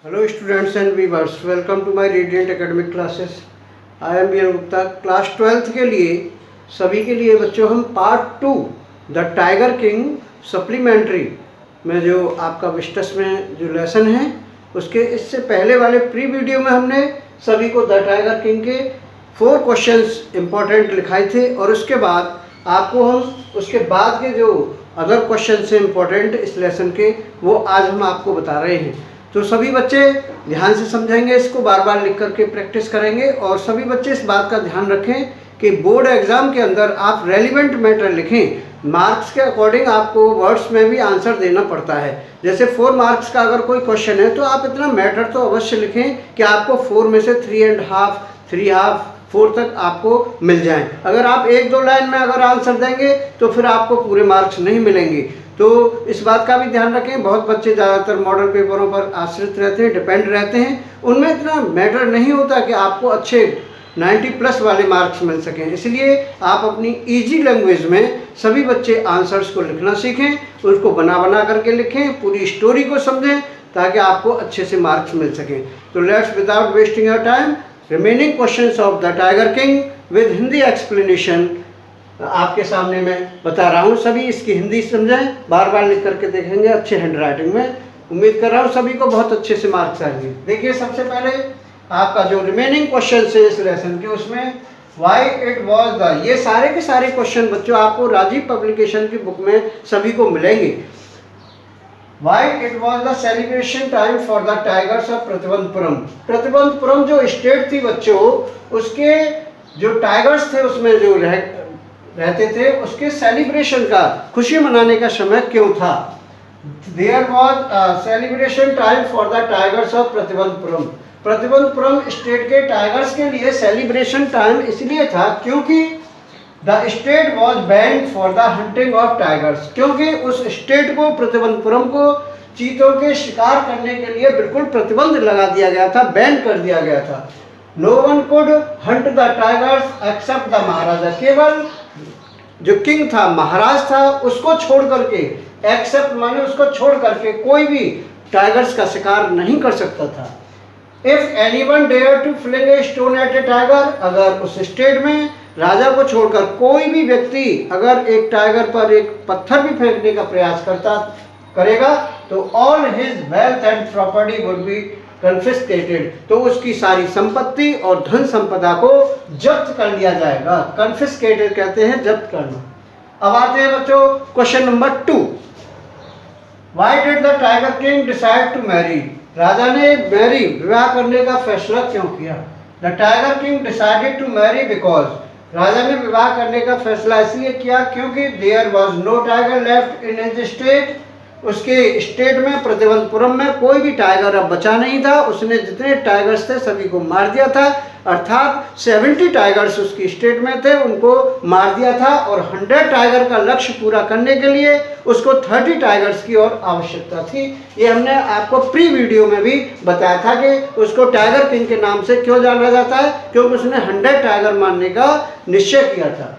Hello students and viewers, welcome to my Radiant Academic classes. I am BL Gupta. Class 12th के लिए सभी के लिए बच्चों हम part 2 the tiger king supplementary में जो आपका विस्टस में जो लेसन है उसके इससे पहले वाले प्री वीडियो में हमने सभी को द टाइगर किंग के 4 क्वेश्चंस इम्पोर्टेंट लिखाए थे और उसके बाद आपको हम उसके बाद के जो अदर क्वेश्चन से इम्पोर्टेंट इस लेसन के वो आज हम आपको बता रहे हैं। तो सभी बच्चे ध्यान से समझेंगे, इसको बार बार लिख करके प्रैक्टिस करेंगे और सभी बच्चे इस बात का ध्यान रखें कि बोर्ड एग्जाम के अंदर आप रेलिवेंट मैटर लिखें। मार्क्स के अकॉर्डिंग आपको वर्ड्स में भी आंसर देना पड़ता है। जैसे 4 मार्क्स का अगर कोई क्वेश्चन है तो आप इतना मैटर तो अवश्य लिखें कि आपको 4 में से 3.5, 3.5, 4 तक आपको मिल जाएं। अगर आप 1-2 लाइन में अगर आंसर देंगे तो फिर आपको पूरे मार्क्स नहीं मिलेंगे। तो इस बात का भी ध्यान रखें। बहुत बच्चे ज़्यादातर मॉडल पेपरों पर आश्रित रहते हैं, डिपेंड रहते हैं, उनमें इतना मैटर नहीं होता कि आपको अच्छे 90+ वाले मार्क्स मिल सकें। इसलिए आप अपनी इजी लैंग्वेज में सभी बच्चे आंसर्स को लिखना सीखें, उसको बना बना करके लिखें, पूरी स्टोरी को समझें ताकि आपको अच्छे से मार्क्स मिल सकें। तो let's without wasting your time remaining questions of the tiger king with Hindi explanation आपके सामने मैं बता रहा हूँ। सभी इसकी हिंदी समझें, बार बार लिख करके देखेंगे अच्छे हैंड राइटिंग में। उम्मीद कर रहा हूँ सभी को बहुत अच्छे से मार्क्स आएंगे। देखिए सबसे पहले आपका जो रिमेनिंग क्वेश्चन है इस लेसन के उसमें वाई इट वॉज द, ये सारे के सारे क्वेश्चन बच्चों आपको राजीव पब्लिकेशन की बुक में सभी को मिलेंगे। Why it was the celebration time for the tigers of Pratibandhapuram. Pratibandapuram जो स्टेट थी बच्चों, उसके जो टाइगर्स थे उसमें जो रहते थे उसके सेलिब्रेशन का, खुशी मनाने का समय क्यों था। There was celebration time for the tigers of Pratibandhapuram. Pratibandhapuram state के टाइगर्स के लिए सेलिब्रेशन टाइम इसलिए था क्योंकि the state was ban for the hunting of tigers, क्योंकि उस स्टेट को, प्रतिबंधपुरम को चीतों के शिकार करने के लिए बिल्कुल प्रतिबंध लगा दिया गया था, बैन कर दिया गया था। No one could hunt the tigers except the Maharaja, केवल जो किंग था, महाराज था, उसको छोड़ करके, एक्सेप्ट माने उसको छोड़ करके कोई भी टाइगर्स का शिकार नहीं कर सकता था। If anyone dare to fling a stone at a tiger, अगर उस स्टेट में राजा को छोड़कर कोई भी व्यक्ति अगर एक टाइगर पर एक पत्थर भी फेंकने का प्रयास करेगा तो all his wealth and property would be confiscated, तो उसकी सारी संपत्ति और धन संपदा को जब्त कर लिया जाएगा। कन्फिस्केटेड कहते हैं जब्त करना। अब आते हैं बच्चों question number 2। Why did the tiger king decide to marry, राजा ने मैरी विवाह करने का फैसला क्यों किया। The tiger king decided to marry because, राजा ने विवाह करने का फैसला इसलिए किया क्योंकि there was no tiger left in his state, उसके स्टेट में, प्रतिबंधपुरम में कोई भी टाइगर अब बचा नहीं था। उसने जितने टाइगर्स थे सभी को मार दिया था, अर्थात 70 टाइगर्स उसकी स्टेट में थे, उनको मार दिया था और 100 टाइगर का लक्ष्य पूरा करने के लिए उसको 30 टाइगर्स की और आवश्यकता थी। ये हमने आपको प्री वीडियो में भी बताया था कि उसको टाइगर किंग के नाम से क्यों जाना जाता है, क्योंकि उसने 100 टाइगर मारने का निश्चय किया था।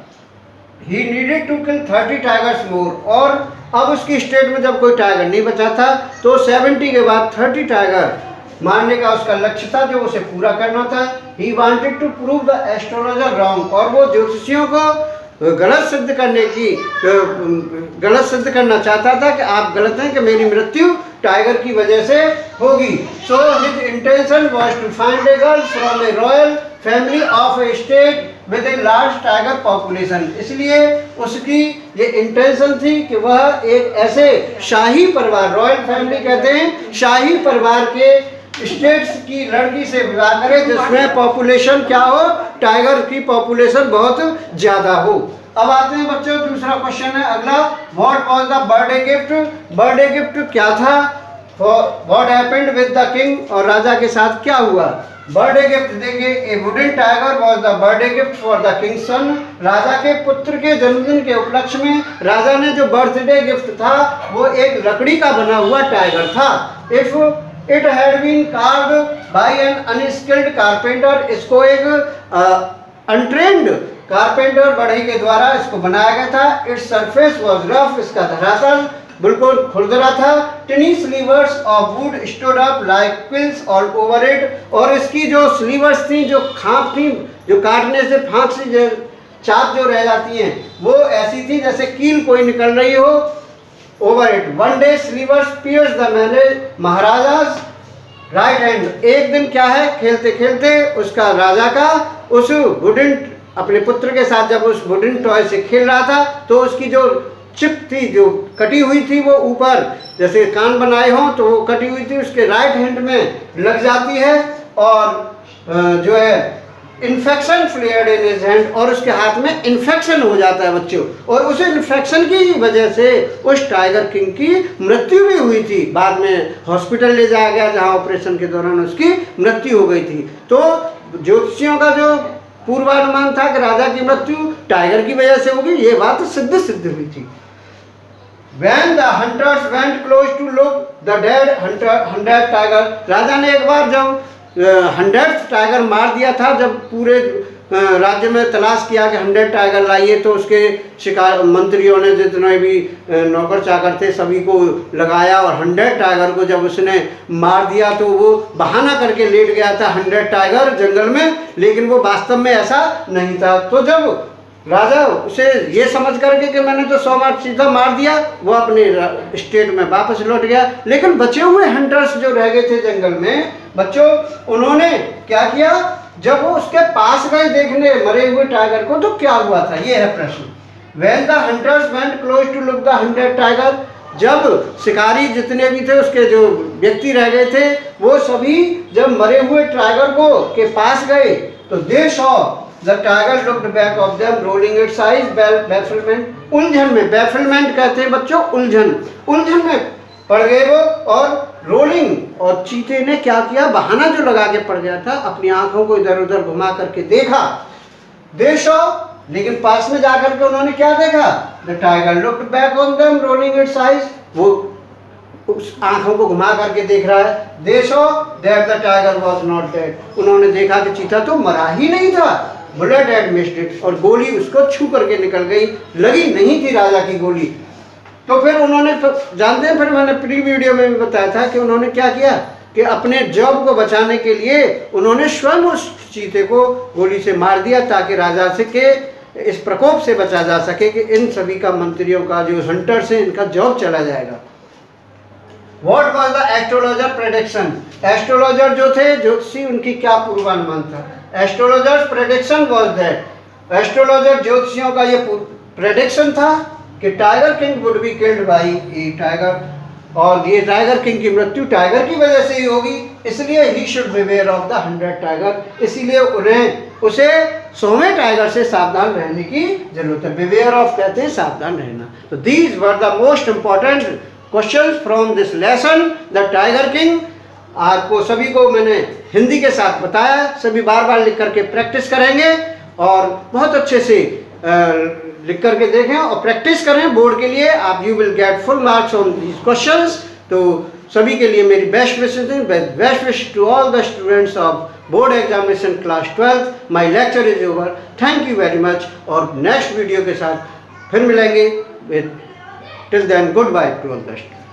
He needed to kill 30 tigers मोर, और अब उसकी स्टेट में जब कोई टाइगर नहीं बचा था तो 70 के बाद 30 टाइगर मारने का उसका लक्ष्य था जो उसे पूरा करना था। He wanted to prove the astrologer wrong, और वो ज्योतिषियों को गलत सिद्ध करना चाहता था कि आप गलत हैं, कि मेरी मृत्यु टाइगर की वजह से होगी। So his intention was to find a girl from a royal family of a state with a large tiger population, इसलिए उसकी ये इंटेंशन थी कि वह एक ऐसे शाही परिवार, रॉयल फैमिली कहते हैं, शाही परिवार के स्टेट्स की लड़की से विवाह करे जिसमें पॉपुलेशन क्या हो, टाइगर की पॉपुलेशन बहुत ज्यादा हो। अब आते हैं बच्चों दूसरा क्वेश्चन है अगला। What was the birthday gift, birthday gift क्या था। What happened with the king, और राजा के साथ क्या हुआ। बर्थडे गिफ्ट देंगे, a wooden tiger was the birthday gift for the king's son, राजा के पुत्र के जन्मदिन के उपलक्ष्य में राजा ने जो बर्थडे गिफ्ट था वो एक लकड़ी का बना हुआ टाइगर था। If it had been carved by an unskilled carpenter, इसको एक अनट्रेन्ड कारपेंटर बढ़ई के द्वारा इसको बनाया गया था। इट्स सरफेस वाज रफ, इसका धरातल बिल्कुल खुरदरा था। Tiny slivers of wood stood up like quills all over it, और इसकी जो स्लीवर्स थी, जो खांप थी, जो काटने से फांसी जो चाप जो रह जाती हैं, वो ऐसी थी जैसे कील कोई निकल रही हो over it. One day slivers pierce the Maharaja's right hand. एक दिन क्या है, खेलते खेलते उसका राजा का उस वुडन अपने पुत्र के साथ जब उस वुडन टॉय से खेल रहा था तो उसकी जो चिप थी, जो कटी हुई थी, वो ऊपर जैसे कान बनाए हों तो वो कटी हुई थी, उसके राइट हैंड में लग जाती है और जो है infection flared in his hand, और उसके हाथ में इन्फेक्शन हो जाता है बच्चों, और उस इन्फेक्शन की वजह से उस टाइगर किंग की मृत्यु भी हुई थी। बाद में हॉस्पिटल ले जाया गया जहां ऑपरेशन के दौरान उसकी मृत्यु हो गई थी। तो ज्योतिषियों का जो पूर्वानुमान था कि राजा की मृत्यु टाइगर की वजह से होगी, ये बात सिद्ध हुई थी। When the hunters went close to look the dead 100 tiger, राजा ने एक बार जब 100 टाइगर मार दिया था, जब पूरे राज्य में तलाश किया कि 100 टाइगर लाइए, तो उसके शिकार मंत्रियों ने जितने भी नौकर चाकर थे सभी को लगाया और 100 टाइगर को जब उसने मार दिया तो वो बहाना करके लेट गया था 100 टाइगर जंगल में, लेकिन वो वास्तव में ऐसा नहीं था। तो जब राजा उसे ये समझ करके कि मैंने तो 100 मार सीधा मार दिया, वो अपने स्टेट में वापस लौट गया। लेकिन बचे हुए हंटर्स जो रह गए थे जंगल में बच्चों, उन्होंने क्या किया, जब वो उसके पास गए देखने मरे हुए टाइगर को, तो क्या हुआ था, ये है प्रश्न। When the hunters went close to look the 100 tiger, जब शिकारी जितने भी थे, उसके जो व्यक्ति रह गए थे, वो सभी जब मरे हुए टाइगर को के पास गए तो they saw the tiger looked back of them rolling its eyes bafflement, उलझन में, bafflement कहते हैं बच्चों उलझन में पड़ गए वो, और रोलिंग, और चीते ने क्या किया, बहाना जो लगा के पड़ गया था, अपनी आंखों को इधर उधर घुमा करके देखा देशो, लेकिन पास में जाकर के उन्होंने क्या देखा, the tiger looked back on them rolling it's eyes, वो उस आंखों को घुमा करके देख रहा है। देशो that the tiger was not dead, उन्होंने देखा कि चीता तो मरा ही नहीं था, बुलेट हैड मिस्ड इट, और गोली उसको छू करके निकल गई, लगी नहीं थी राजा की गोली। तो फिर उन्होंने जानते हैं, फिर मैंने प्री वीडियो में भी बताया था कि उन्होंने क्या किया कि अपने जॉब को बचाने के लिए उन्होंने स्वयं उस चीते को गोली से मार दिया, ताकि राजा से के इस प्रकोप से बचा जा सके कि इन सभी का मंत्रियों का जो हंटर्स हैं इनका जॉब चला जाएगा। What was the astrologer prediction? Astrologer जो थे ज्योतिषी, उनकी क्या पूर्वानुमान था? Astrologer's prediction was that, astrologer ज्योतिषियों का ये प्रेडिक्शन था कि tiger king would be killed by a tiger, और ये टाइगर किंग की मृत्यु टाइगर की वजह से ही होगी, इसलिए he should beware of the 100 tiger, इसीलिए उसे 100वें टाइगर से सावधान रहने की जरूरत है। बिवेयर ऑफ कहते हैं सावधान रहना। तो these were the most important questions from this lesson the tiger king. आपको सभी को मैंने हिंदी के साथ बताया, सभी बार बार लिख करके प्रैक्टिस करेंगे और बहुत अच्छे से लिख करके देखें और प्रैक्टिस करें बोर्ड के लिए। आप you will get full marks on these questions. तो सभी के लिए मेरी बेस्ट विशेस हैं, best wish to all the students of board examination class 12। My lecture is over, thank you very much, और नेक्स्ट वीडियो के साथ फिर मिलेंगे। Till then good bye to all the students.